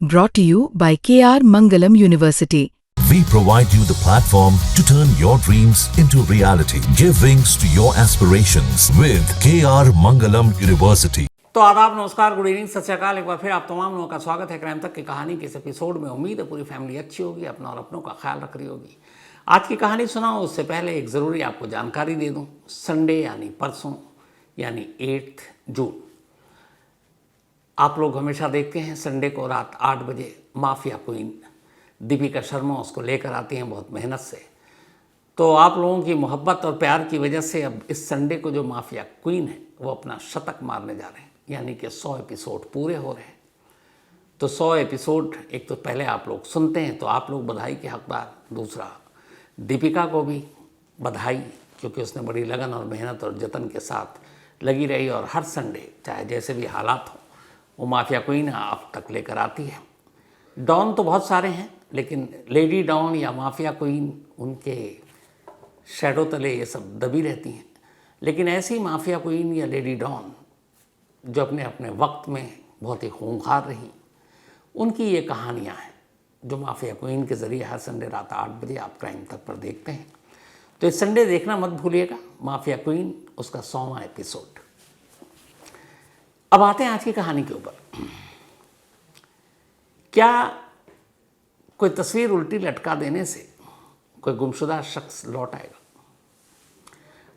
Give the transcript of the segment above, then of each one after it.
Brought to you by KR Mangalam University. We provide you the platform to turn your dreams into reality. Give wings to your aspirations with KR Mangalam University. तो आदाब, नमस्कार, good evening, सत श्री अकाल। एक बार फिर आप तमाम लोगों का स्वागत है क्राइम तक की कहानी के इस एपिसोड में। उम्मीद है पूरी फैमिली अच्छी होगी, अपना और अपनों का ख्याल रख रही होगी। आज की कहानी सुनाऊं उससे पहले एक ज़रूरी आपको जानकारी दे दूं। संडे यानी परसों यानी 8 जून, आप लोग हमेशा देखते हैं संडे को रात 8 बजे माफिया क्वीन दीपिका शर्मा उसको लेकर आती हैं बहुत मेहनत से। तो आप लोगों की मोहब्बत और प्यार की वजह से अब इस संडे को जो माफिया क्वीन है वो अपना शतक मारने जा रहे हैं, यानी कि 100 एपिसोड पूरे हो रहे हैं। तो 100 एपिसोड एक तो पहले आप लोग सुनते हैं तो आप लोग बधाई के हकदार। दूसरा, दीपिका को भी बधाई, क्योंकि उसने बड़ी लगन और मेहनत और जतन के साथ लगी रही और हर संडे चाहे जैसे भी हालात हों वो माफिया क्वीन आप तक लेकर आती है। डॉन तो बहुत सारे हैं, लेकिन लेडी डॉन या माफिया क्वीन उनके शैडो तले ये सब दबी रहती हैं। लेकिन ऐसी माफिया क्वीन या लेडी डॉन जो अपने अपने वक्त में बहुत ही खूंखार रही, उनकी ये कहानियाँ हैं जो माफिया क्वीन के ज़रिए हर संडे रात 8 बजे आप क्राइम तक पर देखते हैं। तो इस संडे देखना मत भूलिएगा, माफिया क्वीन उसका 100वां एपिसोड। अब आते हैं आज की कहानी के ऊपर। क्या कोई तस्वीर उल्टी लटका देने से कोई गुमशुदा शख्स लौट आएगा?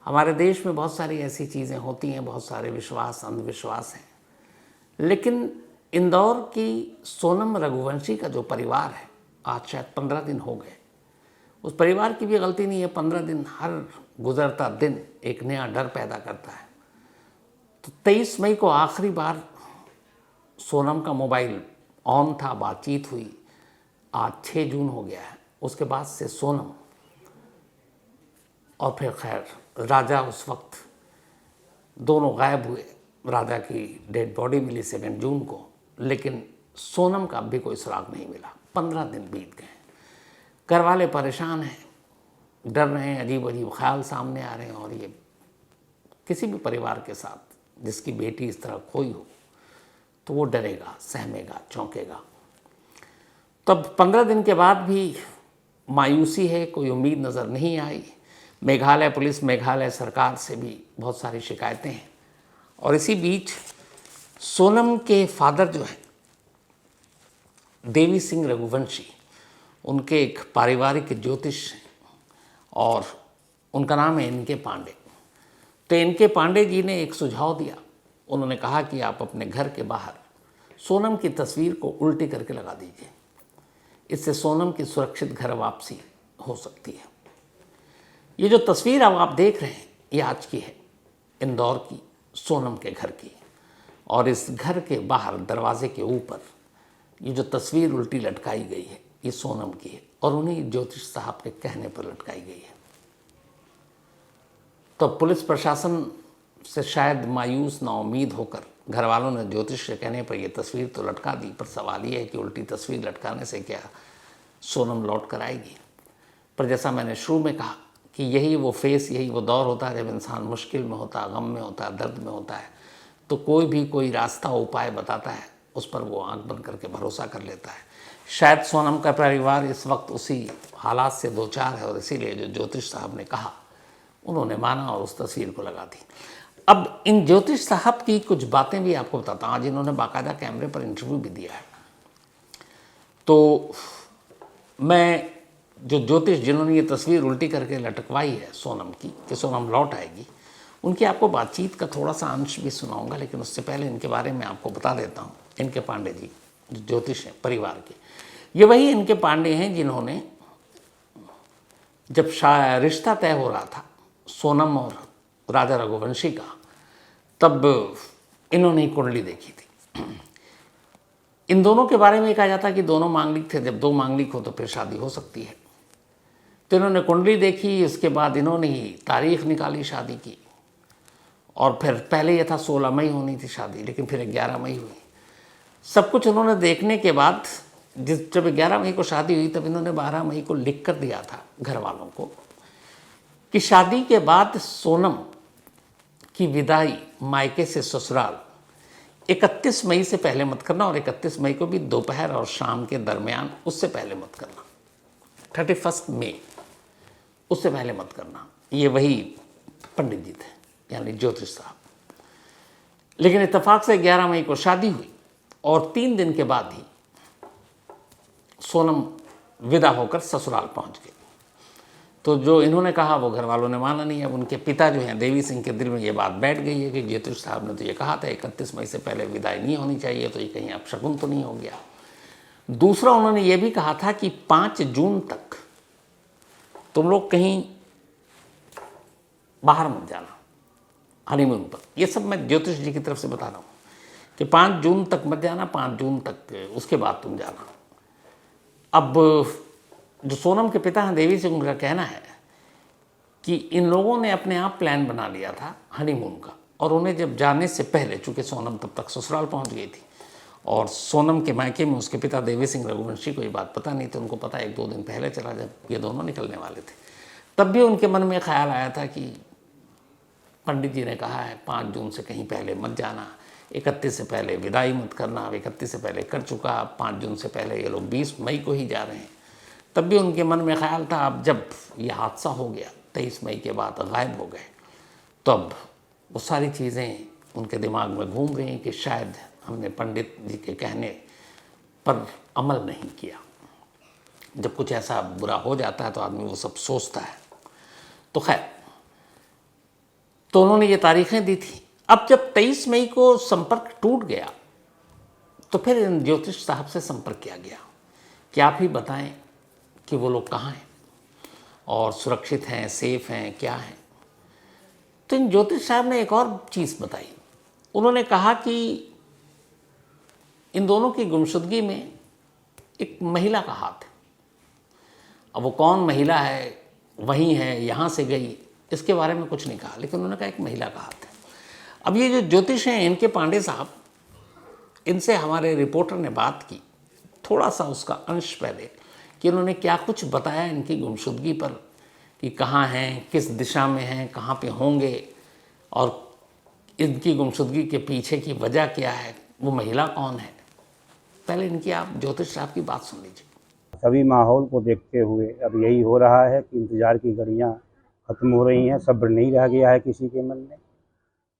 हमारे देश में बहुत सारी ऐसी चीज़ें होती हैं, बहुत सारे विश्वास, अंधविश्वास हैं। लेकिन इंदौर की सोनम रघुवंशी का जो परिवार है, आज शायद 15 दिन हो गए, उस परिवार की भी गलती नहीं है। 15 दिन, हर गुजरता दिन एक नया डर पैदा करता है। तो 23 मई को आखिरी बार सोनम का मोबाइल ऑन था, बातचीत हुई। आज 6 जून हो गया है। उसके बाद से सोनम और फिर खैर राजा उस वक्त दोनों गायब हुए। राजा की डेड बॉडी मिली 2 जून को, लेकिन सोनम का भी कोई सुराग नहीं मिला। 15 दिन बीत गए। घर वाले परेशान हैं, डर रहे हैं, अजीब अजीब ख्याल सामने आ रहे हैं। और ये किसी भी परिवार के साथ जिसकी बेटी इस तरह खोई हो तो वो डरेगा, सहमेगा, चौंकेगा। तब 15 दिन के बाद भी मायूसी है, कोई उम्मीद नज़र नहीं आई। मेघालय पुलिस, मेघालय सरकार से भी बहुत सारी शिकायतें हैं। और इसी बीच सोनम के फादर जो हैं देवी सिंह रघुवंशी, उनके एक पारिवारिक ज्योतिष हैं और उनका नाम है इनके पांडे। तो इनके पांडे जी ने एक सुझाव दिया। उन्होंने कहा कि आप अपने घर के बाहर सोनम की तस्वीर को उल्टी करके लगा दीजिए, इससे सोनम की सुरक्षित घर वापसी हो सकती है। ये जो तस्वीर अब आप देख रहे हैं ये आज की है, इंदौर की सोनम के घर की। और इस घर के बाहर दरवाजे के ऊपर ये जो तस्वीर उल्टी लटकाई गई है ये सोनम की है और उन्हीं ज्योतिष साहब के कहने पर लटकाई गई है। तो पुलिस प्रशासन से शायद मायूस, नाउम्मीद होकर घर वालों ने ज्योतिष के कहने पर यह तस्वीर तो लटका दी, पर सवाल ये है कि उल्टी तस्वीर लटकाने से क्या सोनम लौट कर आएगी? पर जैसा मैंने शुरू में कहा कि यही वो फेस, यही वो दौर होता है जब इंसान मुश्किल में होता है, गम में होता है, दर्द में होता है, तो कोई भी कोई रास्ता, उपाय बताता है, उस पर वो आंख बंद करके भरोसा कर लेता है। शायद सोनम का परिवार इस वक्त उसी हालात से दो चार है और इसीलिए जो ज्योतिष साहब ने कहा उन्होंने माना और उस तस्वीर को लगा दी। अब इन ज्योतिष साहब की कुछ बातें भी आपको बताता हूँ। आज इन्होंने बाकायदा कैमरे पर इंटरव्यू भी दिया है। तो मैं जो ज्योतिष जिन्होंने ये तस्वीर उल्टी करके लटकवाई है सोनम की कि सोनम लौट आएगी, उनकी आपको बातचीत का थोड़ा सा अंश भी सुनाऊंगा। लेकिन उससे पहले इनके बारे में आपको बता देता हूँ। इनके पांडे जी जो ज्योतिष हैं परिवार के, ये वही इनके पांडे हैं जिन्होंने जब रिश्ता तय हो रहा था सोनम और राजा रघुवंशी का, तब इन्होंने ही कुंडली देखी थी। इन दोनों के बारे में कहा जाता कि दोनों मांगलिक थे। जब 2 मांगलिक हो तो फिर शादी हो सकती है। तो इन्होंने कुंडली देखी, उसके बाद इन्होंने ही तारीख निकाली शादी की। और फिर पहले यह था 16 मई होनी थी शादी, लेकिन फिर 11 मई हुई। सब कुछ उन्होंने देखने के बाद जब 11 मई को शादी हुई तब इन्होंने 12 मई को लिख कर दिया था घर वालों को कि शादी के बाद सोनम की विदाई मायके से ससुराल 31 मई से पहले मत करना, और 31 मई को भी दोपहर और शाम के दरमियान, उससे पहले मत करना। 31 मई उससे पहले मत करना। ये वही पंडित जी थे, यानी ज्योतिष साहब। लेकिन इत्तेफाक से 11 मई को शादी हुई और 3 दिन के बाद ही सोनम विदा होकर ससुराल पहुंच गई। तो जो इन्होंने कहा वो घर वालों ने माना नहीं। अब उनके पिता जो हैं देवी सिंह के दिल में ये बात बैठ गई है कि ज्योतिष साहब ने तो ये कहा था 31 मई से पहले विदाई नहीं होनी चाहिए, तो ये कहीं अपशगुन तो नहीं हो गया। दूसरा, उन्होंने ये भी कहा था कि 5 जून तक तुम लोग कहीं बाहर मत जाना हनीमून पर। ये सब मैं ज्योतिष जी की तरफ से बता रहा हूँ कि 5 जून तक मत जाना, 5 जून तक उसके बाद तुम जाना। अब जो सोनम के पिता हैं देवी सिंह, उनका कहना है कि इन लोगों ने अपने आप प्लान बना लिया था हनीमून का, और उन्हें जब जाने से पहले, चूँकि सोनम तब तक ससुराल पहुंच गई थी और सोनम के मायके में उसके पिता देवी सिंह रघुवंशी को ये बात पता नहीं थी। उनको पता 1-2 दिन पहले चला जब ये दोनों निकलने वाले थे। तब भी उनके मन में ख्याल आया था कि पंडित जी ने कहा है 5 जून से कहीं पहले मत जाना, 31 से पहले विदाई मत करना। अब 31 से पहले कर चुका, 5 जून से पहले ये लोग 20 मई को ही जा रहे हैं। तब भी उनके मन में ख्याल था, अब जब ये हादसा हो गया 23 मई के बाद गायब हो गए, तो अब वो सारी चीज़ें उनके दिमाग में घूम रही कि शायद हमने पंडित जी के कहने पर अमल नहीं किया। जब कुछ ऐसा बुरा हो जाता है तो आदमी वो सब सोचता है। तो खैर, तो उन्होंने ये तारीखें दी थी। अब जब 23 मई को संपर्क टूट गया तो फिर इन ज्योतिष साहब से संपर्क किया गया कि आप ही बताएं कि वो लोग कहाँ हैं और सुरक्षित हैं, सेफ हैं, क्या हैं। तो इन ज्योतिष साहब ने एक और चीज़ बताई। उन्होंने कहा कि इन दोनों की गुमशुदगी में एक महिला का हाथ है। अब वो कौन महिला है, वहीं है, यहाँ से गई, इसके बारे में कुछ नहीं कहा, लेकिन उन्होंने कहा एक महिला का हाथ है। अब ये जो ज्योतिष हैं इनके पांडे साहब, इनसे हमारे रिपोर्टर ने बात की थोड़ा सा उसका अंश पहले, कि उन्होंने क्या कुछ बताया इनकी गुमशुदगी पर, कि कहाँ हैं, किस दिशा में हैं, कहाँ पे होंगे, और इनकी गुमशुदगी के पीछे की वजह क्या है, वो महिला कौन है। पहले इनकी आप ज्योतिष साहब की बात सुन लीजिए। सभी माहौल को देखते हुए अब यही हो रहा है कि इंतज़ार की घड़ियां ख़त्म हो रही हैं, सब्र नहीं रह गया है किसी के मन में।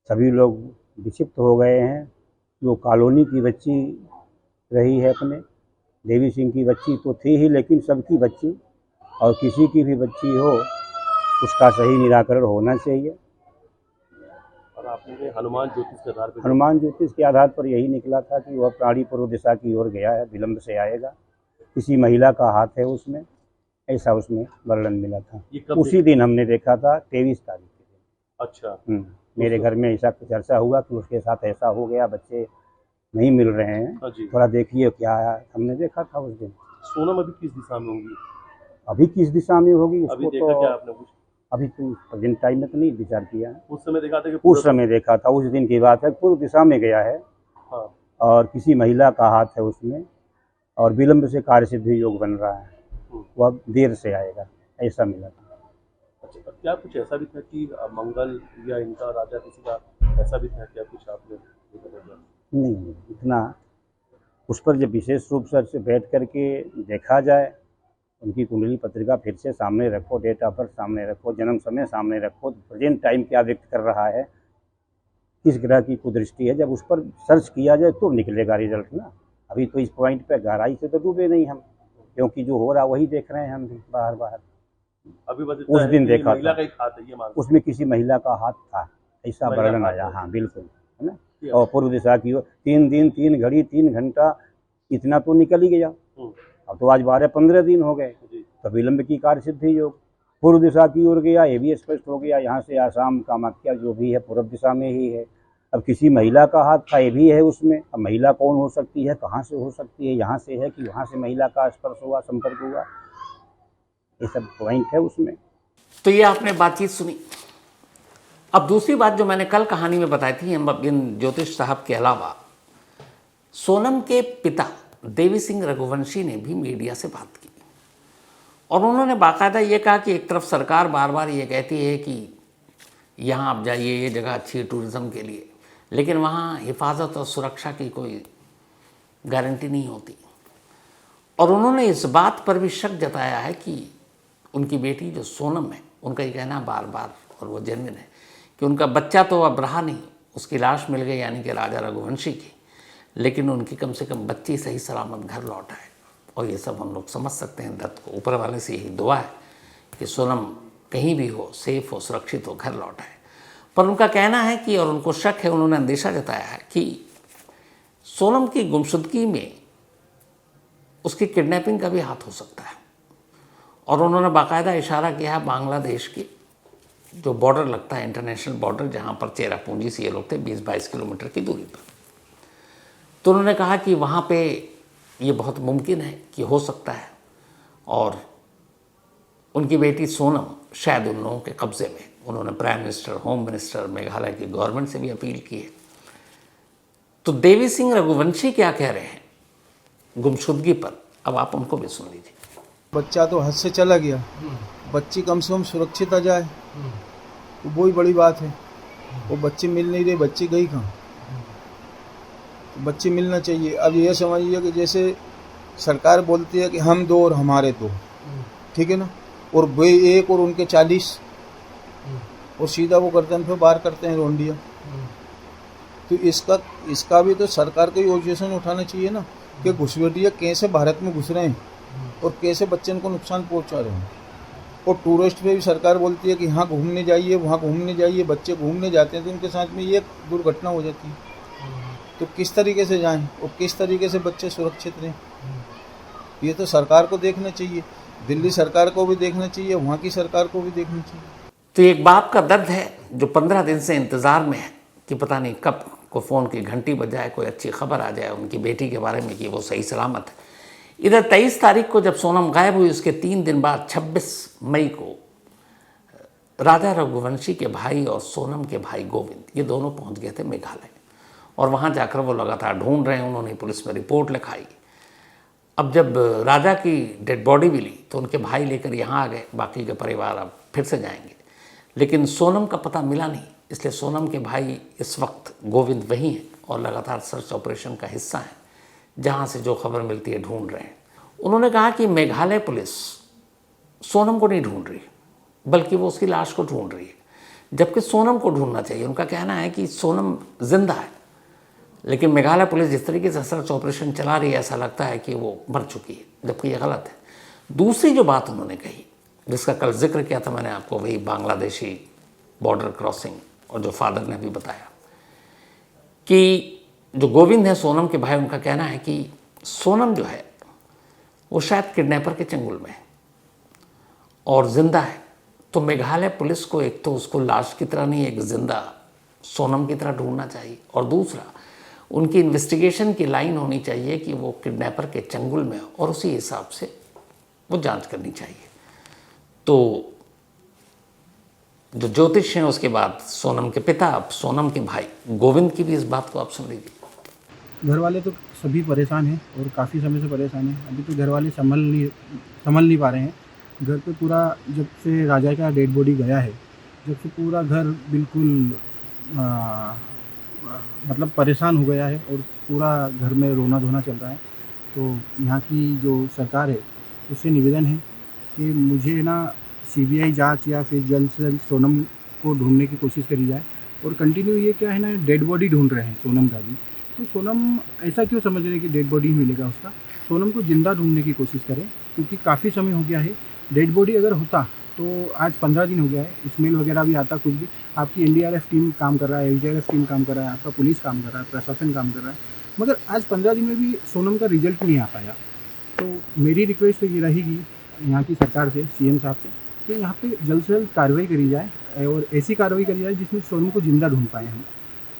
सभी लोग विक्षिप्त हो गए हैं। जो कॉलोनी की बच्ची रही है अपने, देवी सिंह की बच्ची तो थी ही, लेकिन सबकी बच्ची और किसी की भी बच्ची हो, उसका सही निराकरण होना चाहिए। और आपने हनुमान ज्योतिष के आधार पर, हनुमान ज्योतिष के आधार पर यही निकला था कि वह प्राणी पूर्व दिशा की ओर गया है, विलंब से आएगा, किसी महिला का हाथ है उसमें, ऐसा उसमें वर्णन मिला था। उसी दिन हमने देखा था 23 तारीख के दिन। अच्छा। मेरे घर में ऐसा चर्चा हुआ कि उसके साथ ऐसा हो गया, बच्चे नहीं मिल रहे हैं, थोड़ा देखिए क्या है। हमने देखा था उस दिन। सोनम अभी किस दिशा में होगी? अभी किस दिशा में होगी अभी उसको देखा तो क्या आपने कुछ? अभी तो प्रेजेंट टाइम में तो नहीं विचार किया है। उस समय देखा था कि उस समय देखा था, उस दिन की बात है, पूर्व दिशा में गया है। हाँ। और किसी महिला का हाथ है उसमें, और विलंब से कार्य सिद्धि योग बन रहा है, वह देर से आएगा, ऐसा मिला था। अच्छा, क्या कुछ ऐसा भी था कि मंगल या इनका राजा किसी का ऐसा भी था क्या कुछ आपने? नहीं, इतना उस पर जब विशेष रूप से बैठ करके देखा जाए, उनकी कुंडली पत्रिका फिर से सामने रखो, डेट ऑफ बर्थ सामने रखो, जन्म समय सामने रखो, प्रेजेंट टाइम क्या व्यक्त कर रहा है, किस ग्रह की कुदृष्टि है, जब उस पर सर्च किया जाए तो निकलेगा रिजल्ट ना। अभी तो इस पॉइंट पे गहराई से तो डूबे नहीं हम, क्योंकि जो हो रहा वही देख रहे हैं हम भी बाहर बाहर। अभी उस दिन देखा महिला था, का एक हाथ है, ये मान उसमें किसी महिला का हाथ था, ऐसा वर्णन आया। हाँ बिल्कुल, है ना। और पूर्व दिशा की ओर 3 दिन 3 घड़ी 3 घंटा, इतना तो निकल ही गया। अब तो आज 12-15 दिन हो गए, तो विलंब की कार्य सिद्धि योग पूर्व दिशा की ओर गया, ये भी स्पष्ट हो गया। यहाँ से आसाम कामाख्या जो भी है पूर्व दिशा में ही है। अब किसी महिला का हाथ था, ये भी है उसमें। अब महिला कौन हो सकती है, कहाँ से हो सकती है, यहाँ से है कि वहाँ से महिला का स्पर्श हुआ, संपर्क हुआ, ये सब पॉइंट है उसमें। तो ये आपने बातचीत सुनी। अब दूसरी बात जो मैंने कल कहानी में बताई थी, इन ज्योतिष साहब के अलावा सोनम के पिता देवी सिंह रघुवंशी ने भी मीडिया से बात की, और उन्होंने बाकायदा ये कहा कि एक तरफ सरकार बार बार ये कहती है कि यहाँ आप जाइए, ये जगह अच्छी है टूरिज़्म के लिए, लेकिन वहाँ हिफाजत और सुरक्षा की कोई गारंटी नहीं होती। और उन्होंने इस बात पर भी शक जताया है कि उनकी बेटी जो सोनम है, उनका ये कहना बार बार, और वो जेन्युइन है, कि उनका बच्चा तो अब रहा नहीं, उसकी लाश मिल गई यानी कि राजा रघुवंशी की, लेकिन उनकी कम से कम बच्ची सही सलामत घर लौटा है। और ये सब हम लोग समझ सकते हैं, दत्त को ऊपर वाले से यही दुआ है कि सोनम कहीं भी हो, सेफ हो, सुरक्षित हो, घर लौटा है। पर उनका कहना है कि, और उनको शक है, उन्होंने अंदेशा जताया है कि सोनम की गुमशुदगी में उसकी किडनैपिंग का भी हाथ हो सकता है। और उन्होंने बाकायदा इशारा किया है बांग्लादेश की जो बॉर्डर लगता है, इंटरनेशनल बॉर्डर, जहाँ पर चेरापूंजी से ये लोग थे, 20-22 किलोमीटर की दूरी पर। तो उन्होंने कहा कि वहाँ पे ये बहुत मुमकिन है कि हो सकता है, और उनकी बेटी सोनम शायद उन लोगों के कब्ज़े में। उन्होंने prime minister, home minister, Meghalaya की गवर्नमेंट से भी अपील की है। तो देवी सिंह रघुवंशी क्या कह रहे हैं गुमशुदगी पर, अब आप उनको भी सुन लीजिए। बच्चा तो हद से चला गया, बच्ची कम से कम सुरक्षित आ जाए, तो वही बड़ी बात है। वो बच्चे मिल नहीं रहे, बच्ची गई कहाँ? तो बच्चे मिलना चाहिए। अब ये समझिए कि जैसे सरकार बोलती है कि हम 2 और हमारे 2, ठीक है ना, और वे 1 और उनके 40, और सीधा वो करते हैं, फिर बाहर करते हैं रोंडिया। तो इसका भी तो सरकार को ही ऑब्जेक्शन उठाना चाहिए ना, कि घुसपैठिया कैसे भारत में घुस रहे हैं और कैसे बच्चों को नुकसान पहुंचा रहे हैं। और टूरिस्ट पे भी सरकार बोलती है कि यहाँ घूमने जाइए, वहाँ घूमने जाइए, बच्चे घूमने जाते हैं तो उनके साथ में ये दुर्घटना हो जाती है। तो किस तरीके से जाएं और किस तरीके से बच्चे सुरक्षित रहें, ये तो सरकार को देखना चाहिए। दिल्ली सरकार को भी देखना चाहिए, वहाँ की सरकार को भी देखना चाहिए। तो एक बाप का दर्द है जो 15 दिन से इंतज़ार में है कि पता नहीं कब को फ़ोन की घंटी बजाए, कोई अच्छी खबर आ जाए उनकी बेटी के बारे में कि वो सही सलामत है। इधर 23 तारीख को जब सोनम गायब हुई, उसके 3 दिन बाद 26 मई को राजा रघुवंशी के भाई और सोनम के भाई गोविंद, ये दोनों पहुंच गए थे मेघालय, और वहाँ जाकर वो लगातार ढूंढ रहे हैं। उन्होंने पुलिस में रिपोर्ट लिखाई। अब जब राजा की डेड बॉडी मिली तो उनके भाई लेकर यहाँ आ गए, बाकी के परिवार अब फिर से जाएंगे, लेकिन सोनम का पता मिला नहीं। इसलिए सोनम के भाई इस वक्त गोविंद वहीं हैं और लगातार सर्च ऑपरेशन का हिस्सा हैं, जहाँ से जो खबर मिलती है ढूंढ रहे हैं। उन्होंने कहा कि मेघालय पुलिस सोनम को नहीं ढूंढ रही, बल्कि वो उसकी लाश को ढूंढ रही है, जबकि सोनम को ढूंढना चाहिए। उनका कहना है कि सोनम जिंदा है, लेकिन मेघालय पुलिस जिस तरीके से सर्च ऑपरेशन चला रही है, ऐसा लगता है कि वो मर चुकी है, जबकि ये गलत है। दूसरी जो बात उन्होंने कही, जिसका कल जिक्र किया था मैंने आपको, वही बांग्लादेशी बॉर्डर क्रॉसिंग, और जो फादर ने भी बताया कि जो गोविंद है सोनम के भाई, उनका कहना है कि सोनम जो है वो शायद किडनैपर के चंगुल में है और ज़िंदा है। तो मेघालय पुलिस को एक तो उसको लाश की तरह नहीं, एक ज़िंदा सोनम की तरह ढूंढना चाहिए, और दूसरा उनकी इन्वेस्टिगेशन की लाइन होनी चाहिए कि वो किडनैपर के चंगुल में हो, और उसी हिसाब से वो जांच करनी चाहिए। तो जो ज्योतिष हैं, उसके बाद सोनम के पिता, अब सोनम के भाई गोविंद की भी इस बात को आप सुन लीजिए। घर वाले तो सभी परेशान हैं और काफ़ी समय से परेशान हैं। अभी तो घर वाले संभल नहीं पा रहे हैं। घर पे पूरा, जब से राजा का डेड बॉडी गया है, जब से पूरा घर बिल्कुल मतलब परेशान हो गया है और पूरा घर में रोना धोना चल रहा है। तो यहाँ की जो सरकार है उससे निवेदन है कि मुझे ना सीबीआई जांच या फिर जल्द से जल्द सोनम को ढूंढने की कोशिश करी जाए। और कंटिन्यू ये क्या है ना, डेड बॉडी ढूंढ रहे हैं सोनम का भी, तो सोनम ऐसा क्यों समझ रहे हैं कि डेड बॉडी ही मिलेगा उसका? सोनम को ज़िंदा ढूंढने की कोशिश करें, क्योंकि काफ़ी समय हो गया है। डेड बॉडी अगर होता तो आज 15 दिन हो गया है, स्मेल वगैरह भी आता, कुछ भी। आपकी एनडीआरएफ टीम काम कर रहा है, एसडीआरएफ टीम काम कर रहा है, आपका पुलिस काम कर रहा है, प्रशासन काम कर रहा है, मगर आज 15 दिन में भी सोनम का रिजल्ट नहीं आ पाया। तो मेरी रिक्वेस्ट तो ये रहेगी यहाँ की सरकार से, सीएम साहब से, कि यहाँ पे जल्द से जल्द कार्रवाई करी जाए और ऐसी कार्रवाई करी जाए जिसमें सोनम को ज़िंदा ढूंढ पाए हम।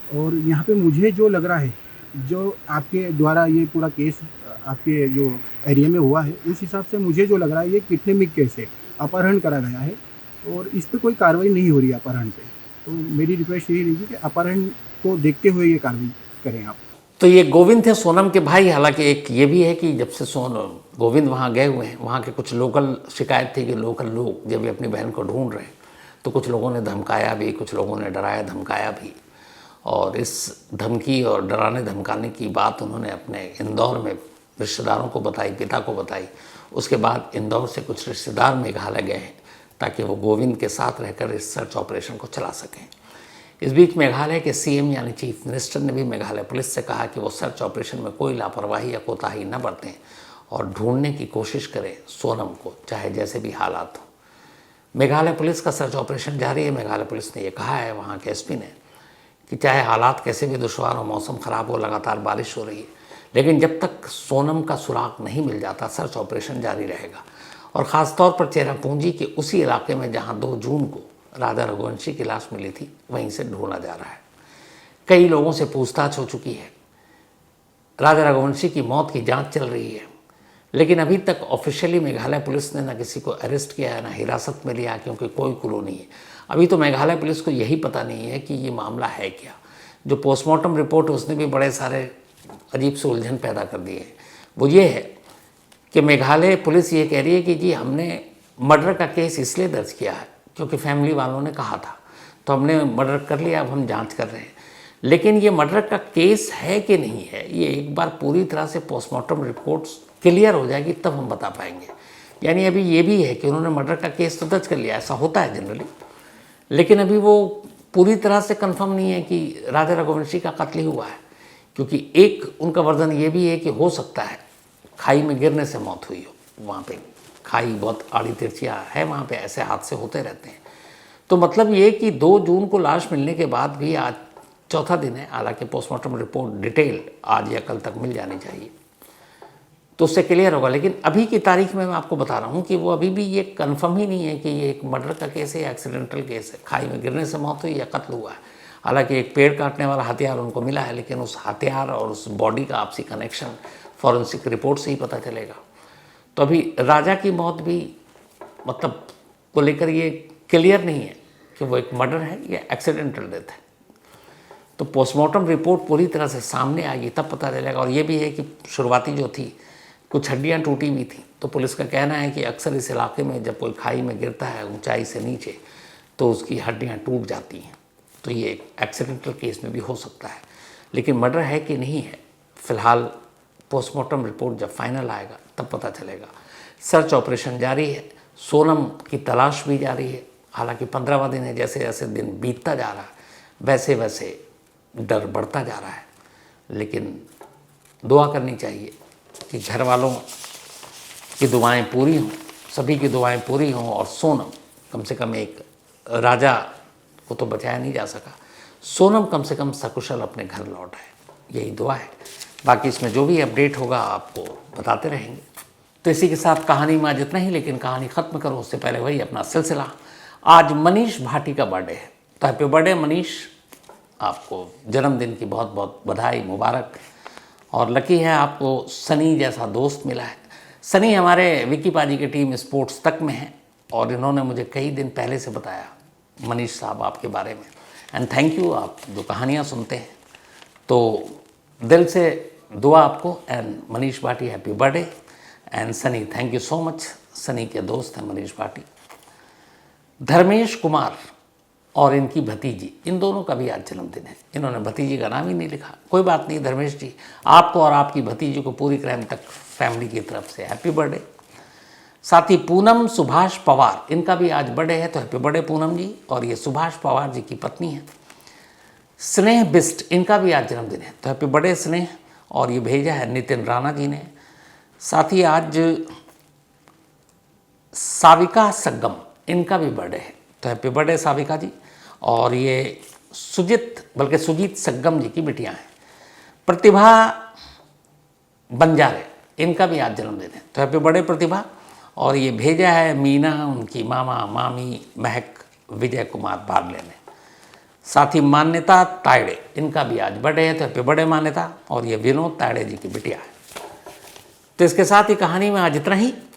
और यहाँ पे मुझे जो लग रहा है, जो आपके द्वारा ये पूरा केस आपके जो एरिया में हुआ है, उस हिसाब से मुझे जो लग रहा है ये किडनैपिंग केस है, अपहरण करा गया है और इस पर कोई कार्रवाई नहीं हो रही है अपहरण पे। तो मेरी रिक्वेस्ट यही रहेगी कि अपहरण को देखते हुए ये कार्रवाई करें आप। तो ये गोविंद थे सोनम के भाई। हालांकि एक ये भी है कि जब से गोविंद वहाँ गए हुए हैं, वहाँ के कुछ लोकल शिकायत थी कि लोकल लोग जब भी अपनी बहन को ढूंढ रहे हैं तो कुछ लोगों ने धमकाया भी, कुछ लोगों ने डराया धमकाया भी। और इस धमकी और डराने धमकाने की बात उन्होंने अपने इंदौर में रिश्तेदारों को बताई, पिता को बताई। उसके बाद इंदौर से कुछ रिश्तेदार मेघालय गए हैं ताकि वो गोविंद के साथ रहकर इस सर्च ऑपरेशन को चला सकें। इस बीच मेघालय के सीएम यानी चीफ मिनिस्टर ने भी मेघालय पुलिस से कहा कि वो सर्च ऑपरेशन में कोई लापरवाही या कोताही न बरतें और ढूंढने की कोशिश करें सोनम को, चाहे जैसे भी हालात हो। मेघालय पुलिस का सर्च ऑपरेशन जारी है। मेघालय पुलिस ने ये कहा है, वहाँ के एसपी ने, कि चाहे हालात कैसे भी दुश्वार हो, मौसम ख़राब हो, लगातार बारिश हो रही है, लेकिन जब तक सोनम का सुराग नहीं मिल जाता सर्च ऑपरेशन जारी रहेगा। और ख़ास तौर पर चेरापूंजी के उसी इलाके में जहाँ 2 जून को राजा रघुवंशी की लाश मिली थी, वहीं से ढूंढा जा रहा है। कई लोगों से पूछताछ हो चुकी है। राजा रघुवंशी की मौत की जांच चल रही है, लेकिन अभी तक ऑफिशियली मेघालय पुलिस ने न किसी को अरेस्ट किया है, न हिरासत में लिया, क्योंकि कोई क्लू नहीं है। अभी तो मेघालय पुलिस को यही पता नहीं है कि ये मामला है क्या। जो पोस्टमार्टम रिपोर्ट है उसने भी बड़े सारे अजीब से उलझन पैदा कर दिए हैं। वो ये है कि मेघालय पुलिस ये कह रही है कि जी हमने मर्डर का केस इसलिए दर्ज किया है क्योंकि फैमिली वालों ने कहा था, तो हमने मर्डर कर लिया, अब हम जांच कर रहे हैं। लेकिन ये मर्डर का केस है कि नहीं है, ये एक बार पूरी तरह से पोस्टमार्टम रिपोर्ट्स क्लियर हो जाएगी तब हम बता पाएंगे। यानी अभी ये भी है कि उन्होंने मर्डर का केस तो दर्ज कर लिया, ऐसा होता है जनरली, लेकिन अभी वो पूरी तरह से कंफर्म नहीं है कि राजा रघुवंशी का कत्ल ही हुआ है। क्योंकि एक उनका वर्जन ये भी है कि हो सकता है खाई में गिरने से मौत हुई हो। वहाँ पे खाई बहुत आड़ी तिरछिया है, वहाँ पे ऐसे हादसे होते रहते हैं। तो मतलब ये कि 2 जून को लाश मिलने के बाद भी आज चौथा दिन है, हालांकि पोस्टमार्टम रिपोर्ट डिटेल आज या कल तक मिल जानी चाहिए तो उससे क्लियर होगा। लेकिन अभी की तारीख में मैं आपको बता रहा हूँ कि वो अभी भी ये कंफर्म ही नहीं है कि ये एक मर्डर का केस है या एक्सीडेंटल केस है, खाई में गिरने से मौत हुई या कत्ल हुआ है। हालांकि एक पेड़ काटने वाला हथियार उनको मिला है, लेकिन उस हथियार और उस बॉडी का आपसी कनेक्शन फॉरेंसिक रिपोर्ट से ही पता चलेगा। तो अभी राजा की मौत भी मतलब को लेकर ये क्लियर नहीं है कि वो एक मर्डर है या एक्सीडेंटल डेथ है। तो पोस्टमार्टम रिपोर्ट पूरी तरह से सामने आएगी तब पता चलेगा। और ये भी है कि शुरुआती जो थी कुछ हड्डियाँ टूटी हुई थी, तो पुलिस का कहना है कि अक्सर इस इलाके में जब कोई खाई में गिरता है ऊंचाई से नीचे तो उसकी हड्डियाँ टूट जाती हैं। तो ये एक्सीडेंटल केस में भी हो सकता है, लेकिन मर्डर है कि नहीं है फिलहाल पोस्टमार्टम रिपोर्ट जब फाइनल आएगा तब पता चलेगा। सर्च ऑपरेशन जारी है, सोनम की तलाश भी जारी है। हालांकि 15वां दिन है, जैसे जैसे दिन बीतता जा रहा है वैसे वैसे डर बढ़ता जा रहा है। लेकिन दुआ करनी चाहिए कि घर वालों की दुआएं पूरी हों, सभी की दुआएं पूरी हों और सोनम कम से कम, एक राजा को तो बचाया नहीं जा सका, सोनम कम से कम सकुशल अपने घर लौट आए, यही दुआ है। बाकी इसमें जो भी अपडेट होगा आपको बताते रहेंगे। तो इसी के साथ कहानी में आज इतना ही, लेकिन कहानी ख़त्म करो उससे पहले वही अपना सिलसिला। आज मनीष भाटी का बर्थडे है, तो हैप्पी बर्थडे मनीष, आपको जन्मदिन की बहुत बहुत बधाई, मुबारक। और लकी है आपको सनी जैसा दोस्त मिला है। सनी हमारे विकी पाजी की टीम स्पोर्ट्स तक में है और इन्होंने मुझे कई दिन पहले से बताया मनीष साहब आपके बारे में। एंड थैंक यू, आप जो कहानियाँ सुनते हैं, तो दिल से दुआ आपको। And Manish Bhati happy birthday. And Sunny thank you so much. Sunny के दोस्त हैं मनीष भाटी। धर्मेश कुमार और इनकी भतीजी, इन दोनों का भी आज जन्मदिन है। इन्होंने भतीजी का नाम ही नहीं लिखा, कोई बात नहीं धर्मेश जी, आपको और आपकी भतीजी को पूरी क्रैम तक फैमिली की तरफ से हैप्पी बर्थडे। साथ ही पूनम सुभाष पवार, इनका भी आज बर्थडे है, तो हैप्पी बर्थडे पूनम जी। और ये सुभाष पवार जी की पत्नी है स्नेह बिस्ट, इनका भी आज जन्मदिन है, तो हैप्पी बर्थडे स्नेह। और ये भेजा है नितिन राणा जी ने। साथ ही आज साविका सग्गम, इनका भी बर्थडे है, तो हैप्पी बर्थडे साविका जी। और ये सुजीत सग्गम जी की बिटियां हैं प्रतिभा बंजारे, इनका भी आज जन्मदिन है, तो हैप्पी बर्थडे प्रतिभा। और ये भेजा है मीना, उनकी मामा मामी महक विजय कुमार बारले ने। साथ ही मान्यता तायड़े, इनका भी आज बर्थडे है, तो हैप्पी बर्थडे मान्यता। और ये विनोद तायड़े जी की बिटिया है। तो इसके साथ ही कहानी में आज इतना ही।